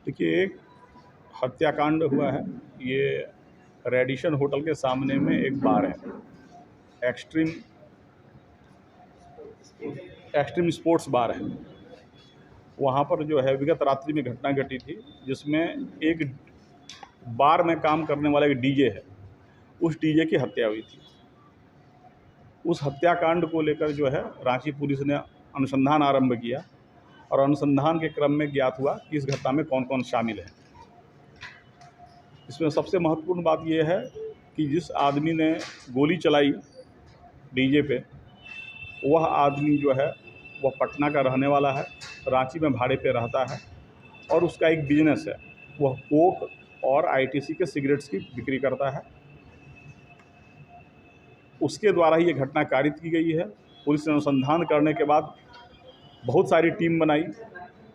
देखिए, एक हत्याकांड हुआ है। ये रेडिशन होटल के सामने में एक बार है, एक्सट्रीम एक्सट्रीम स्पोर्ट्स बार है। वहाँ पर जो है विगत रात्रि में घटना घटी थी, जिसमें एक बार में काम करने वाला एक डीजे है, उस डीजे की हत्या हुई थी। उस हत्याकांड को लेकर जो है रांची पुलिस ने अनुसंधान आरंभ किया और अनुसंधान के क्रम में ज्ञात हुआ कि इस घटना में कौन कौन शामिल है। इसमें सबसे महत्वपूर्ण बात यह है कि जिस आदमी ने गोली चलाई डीजे पे, वह आदमी जो है वह पटना का रहने वाला है, रांची में भाड़े पे रहता है और उसका एक बिजनेस है। वह कोक और आईटीसी के सिगरेट्स की बिक्री करता है। उसके द्वारा ही ये घटना कारित की गई है। पुलिस ने अनुसंधान करने के बाद बहुत सारी टीम बनाई।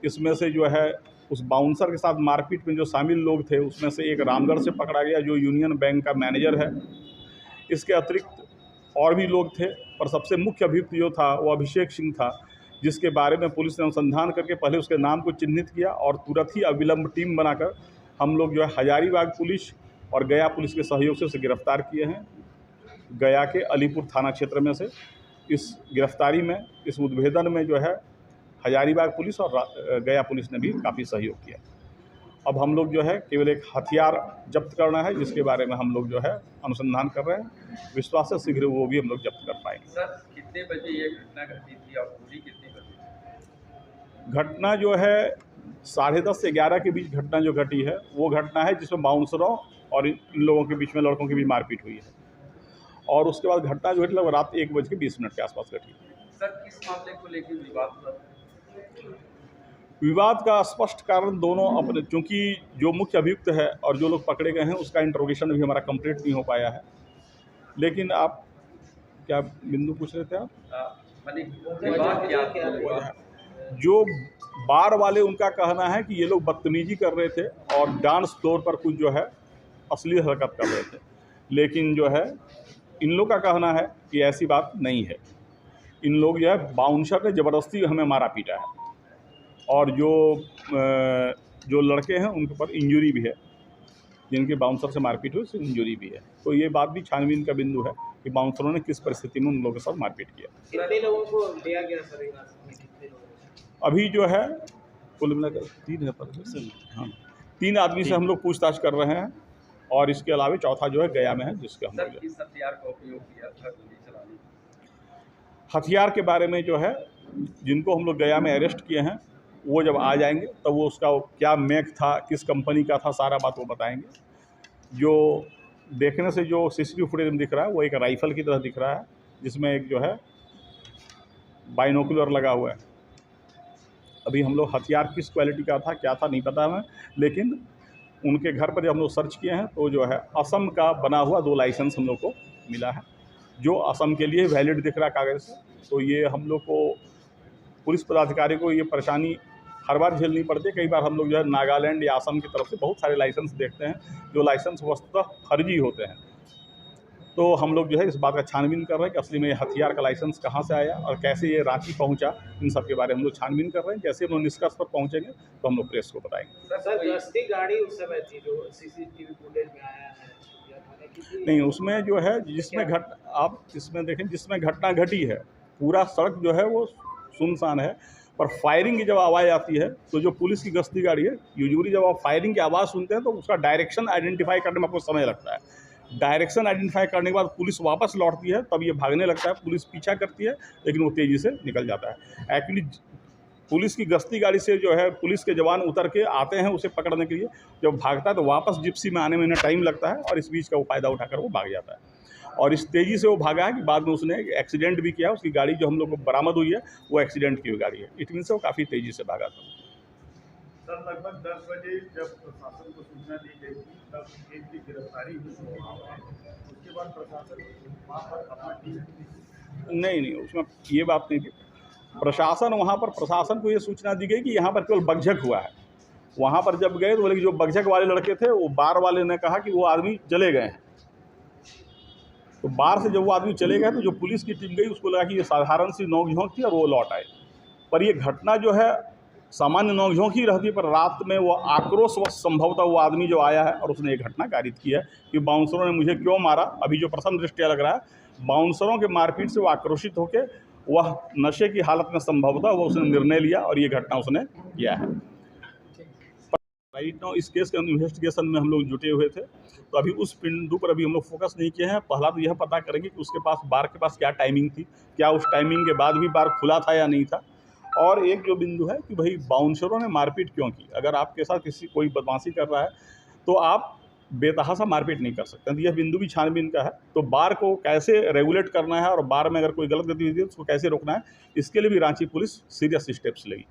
इसमें से जो है उस बाउंसर के साथ मारपीट में जो शामिल लोग थे, उसमें से एक रामगढ़ से पकड़ा गया जो यूनियन बैंक का मैनेजर है। इसके अतिरिक्त और भी लोग थे, पर सबसे मुख्य अभियुक्त जो था वो अभिषेक सिंह था, जिसके बारे में पुलिस ने अनुसंधान करके पहले उसके नाम को चिन्हित किया और तुरंत ही अविलंब टीम बनाकर हम लोग जो है हजारीबाग पुलिस और गया पुलिस के सहयोग से उसे गिरफ्तार किए हैं। गया के अलीपुर थाना क्षेत्र में से इस गिरफ्तारी में, इस उद्भेदन में जो है हजारीबाग पुलिस और गया पुलिस ने भी काफ़ी सहयोग किया। अब हम लोग जो है केवल एक हथियार जब्त करना है, जिसके बारे में हम लोग जो है अनुसंधान कर रहे हैं। विश्वास है शीघ्र वो भी हम लोग जब्त कर पाएंगे। सर, कितने बजे ये घटना घटी थी और पूरी कितने बजे? घटना जो है 10:30 से 11 के बीच घटना जो घटी है वो घटना है जिसमें बाउंसरों और इन लोगों के बीच में, लड़कों के बीच मारपीट हुई है। और उसके बाद घटना जो है लगभग रात 1:20 के आसपास घटी। सर, किस मामले को लेकर विवाद हुआ? विवाद का स्पष्ट कारण दोनों अपने, चूंकि जो मुख्य अभियुक्त है और जो लोग पकड़े गए हैं उसका इंट्रोगेशन भी हमारा कंप्लीट नहीं हो पाया है। लेकिन आप क्या बिंदु पूछ रहे थे आप? विवाद क्या? जो बार वाले, उनका कहना है कि ये लोग बदतमीजी कर रहे थे और डांस फ्लोर पर कुछ जो है अश्लील हरकत कर रहे थे। लेकिन जो है इन लोग का कहना है कि ऐसी बात नहीं है। इन लोग जो है बाउंसर ने ज़बरदस्ती हमें मारा पीटा है और जो लड़के हैं उनके ऊपर इंजरी भी है, जिनके बाउंसर से मारपीट हुई उससे इंजरी भी है। तो ये बात भी छानबीन का बिंदु है कि बाउंसरों ने किस परिस्थिति में उन लोगों के साथ मारपीट किया। कितने लोगों को लिया गया सर? कितने लोगों? अभी जो है कुल मिलाकर 3 है पर, हाँ 3 आदमी से हम लोग पूछताछ कर रहे हैं और इसके अलावा चौथा जो है गया में है, जिसके हम लोग किस हथियार का उपयोग किया था गोली चलाने? हथियार के बारे में जो है जिनको हम लोग गया में अरेस्ट किए हैं वो जब आ जाएंगे तब वो उसका क्या मेक था, किस कंपनी का था, सारा बात वो बताएंगे। जो देखने से जो सीसीटीवी फुटेज में दिख रहा है वो एक राइफ़ल की तरह दिख रहा है, जिसमें एक जो है बाइनोकुलर लगा हुआ है। अभी हम लोग हथियार किस क्वालिटी का था, क्या था, नहीं पता हमें, लेकिन उनके घर पर जब हम लोग सर्च किए हैं तो जो है असम का बना हुआ 2 लाइसेंस हम लोग को मिला है, जो असम के लिए वैलिड दिख रहा है कागज़ से। तो ये हम लोग को, पुलिस पदाधिकारी को ये परेशानी हर बार झेलनी पड़ती है। कई बार हम लोग जो है नागालैंड या असम की तरफ से बहुत सारे लाइसेंस देखते हैं जो लाइसेंस वस्तुतः फर्जी होते हैं। तो हम लोग जो है इस बात का छानबीन कर रहे हैं कि असली में ये हथियार का लाइसेंस कहाँ से आया और कैसे ये रांची पहुंचा। इन सब के बारे में हम लोग छानबीन कर रहे हैं। जैसे हम लोग निष्कर्ष पर पहुंचेंगे तो हम लोग प्रेस को बताएंगे। सर, गश्ती गाड़ी उस समय थी जो सीसीटीवी फुटेज में आया है? नहीं, उसमें जो है जिसमें आप इसमें देखें जिसमें घटना घटी है पूरा सड़क जो है वो सुनसान है, पर फायरिंग की जब आवाज़ आती है तो जो पुलिस की गश्ती गाड़ी है, यूजुअली जब आप फायरिंग की आवाज़ सुनते हैं तो उसका डायरेक्शन आइडेंटिफाई करने में आपको समय लगता है। डायरेक्शन आइडेंटिफाई करने के बाद पुलिस वापस लौटती है, तब ये भागने लगता है। पुलिस पीछा करती है लेकिन वो तेज़ी से निकल जाता है। एक्चुअली पुलिस की गश्ती गाड़ी से जो है पुलिस के जवान उतर के आते हैं उसे पकड़ने के लिए। जब भागता है तो वापस जिप्सी में आने में इन्हें टाइम लगता है और इस बीच का वो फ़ायदा उठाकर वो भाग जाता है। और इस तेज़ी से वो भागा है कि बाद में उसने एक्सीडेंट भी किया। उसकी गाड़ी जो हम लोग को बरामद हुई है वो एक्सीडेंट की हुई गाड़ी है। इट मीन्स वो काफ़ी तेज़ी से भागा था। सर, लगभग 10 बजे जब प्रशासन को सूचना दी गई थी तब एक की गिरफ्तारी हुई, उसके बाद प्रशासन वहाँ पर अपना टीम नहीं, उसमें ये बात नहीं थी। प्रशासन वहाँ पर, प्रशासन को ये सूचना दी गई कि यहाँ पर केवल बकझक हुआ है। वहाँ पर जब गए तो बोले कि जो बकझक वाले लड़के थे वो बार वाले ने कहा कि वो आदमी चले गए हैं। तो बार से जब वो आदमी चले गए तो जो पुलिस की टीम गई उसको लगा कि ये साधारण सी नोक-झोंक थी और वो लौट आए। पर ये घटना जो है सामान्य नोकझोंक ही रहती है, पर रात में वो आक्रोशवश संभवतः वो आदमी जो आया है और उसने ये घटना कारित की है कि बाउंसरों ने मुझे क्यों मारा। अभी जो प्रथम दृष्टया लग रहा है, बाउंसरों के मारपीट से वो आक्रोशित होकर वह नशे की हालत में संभवतः वो उसने निर्णय लिया और ये घटना उसने किया है। राइट नाउ इस केस के इन्वेस्टिगेशन में हम लोग जुटे हुए थे, तो अभी उस बिंदु पर अभी हम लोग फोकस नहीं किए हैं। पहला तो यह पता करेंगे कि उसके पास बार के पास क्या टाइमिंग थी, क्या उस टाइमिंग के बाद भी बार खुला था या नहीं था। और एक जो बिंदु है कि भाई बाउंसरों ने मारपीट क्यों की। अगर आपके साथ कोई बदमाशी कर रहा है तो आप बेतहाशा मारपीट नहीं कर सकते। तो यह बिंदु भी छानबीन का है। तो बार को कैसे रेगुलेट करना है और बार में अगर कोई गलत गतिविधि है तो उसको कैसे रोकना है, इसके लिए भी रांची पुलिस सीरियस स्टेप्स लेगी।